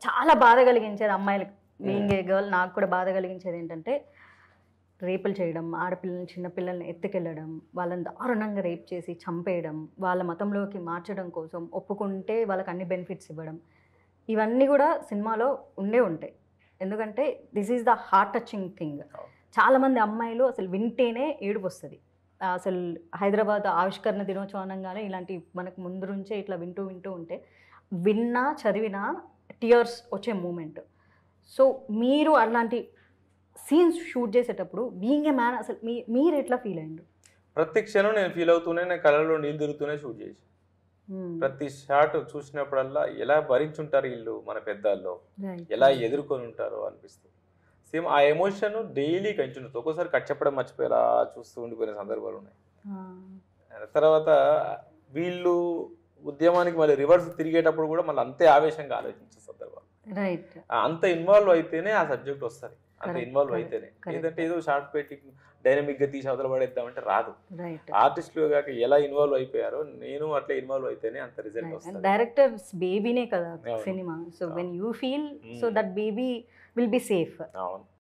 చాలా బాధ కలిగించేది అమ్మాయిలకి. బీయింగ్ ఏ గర్ల్ నాకు కూడా బాధ కలిగించేది ఏంటంటే, రేపులు చేయడం, ఆడపిల్లల్ని చిన్న పిల్లల్ని ఎత్తుకెళ్ళడం, వాళ్ళని దారుణంగా రేప్ చేసి చంపేయడం, వాళ్ళ మతంలోకి మార్చడం కోసం ఒప్పుకుంటే వాళ్ళకి అన్ని బెనిఫిట్స్ ఇవ్వడం. ఇవన్నీ కూడా సినిమాలో ఉండే ఉంటాయి. ఎందుకంటే this is the heart touching thing. చాలామంది అమ్మాయిలు అసలు వింటేనే ఏడుపొస్తది. అసలు హైదరాబాద్ ఆవిష్కరణ దినోత్సవం అనంగానే ఇలాంటి మనకు ముందు నుంచే ఇట్లా వింటూ ఉంటే విన్నా, చదివినా టియర్స్ వచ్చే మూమెంట్. సో మీరు అలాంటి సీన్స్ షూట్ చేసేటప్పుడు బీయింగ్ ఏ మ్యాన్ అసలు మీరు ఎట్లా ఫీల్ అయ్యిండ్రు? ప్రతి క్షణం నేను ఫీల్ అవుతూనే, నేను కళ్ళలో నీళ్ళు తిరుగుతూనే షూట్ చేసి, ప్రతి షాట్ చూసినప్పుడల్లా ఎలా భరించుంటారు వీళ్ళు మన పెద్దల్లో, ఎలా ఎదుర్కొని ఉంటారో అనిపిస్తుంది. సేమ్ ఆ ఎమోషన్ డైలీ కంటిన్యూ. ఒక్కోసారి కట్ చెప్పడం మర్చిపోయేలా చూస్తూ ఉండిపోయిన సందర్భాలు ఉన్నాయి. తర్వాత వీళ్ళు ఉద్యమానికి మళ్ళీ రివర్స్ తిరిగేటప్పుడు కూడా మళ్ళీ అంతే ఆవేశంగా ఆలోచించే సందర్భాలు. అంత ఇన్వాల్వ్ అయితేనే ఆ సబ్జెక్ట్ వస్తుంది. అంత ఇన్వాల్వ్ అయితేనే. ఏదంటే ఏదో షార్ట్ పెట్టి డైనమిక్ గా తీసి అవతల పడేద్దామంటే రాదు. ఆర్టిస్టులు కాక ఎలా ఇన్వాల్వ్ అయిపోయారో నేను అట్లా ఇన్వాల్వ్ అయితేనే అంత రిజల్ట్ వస్తుంది. డైరెక్టర్స్ బేబీనే కదా cinema. So when you feel, so that baby will be safe. అవును.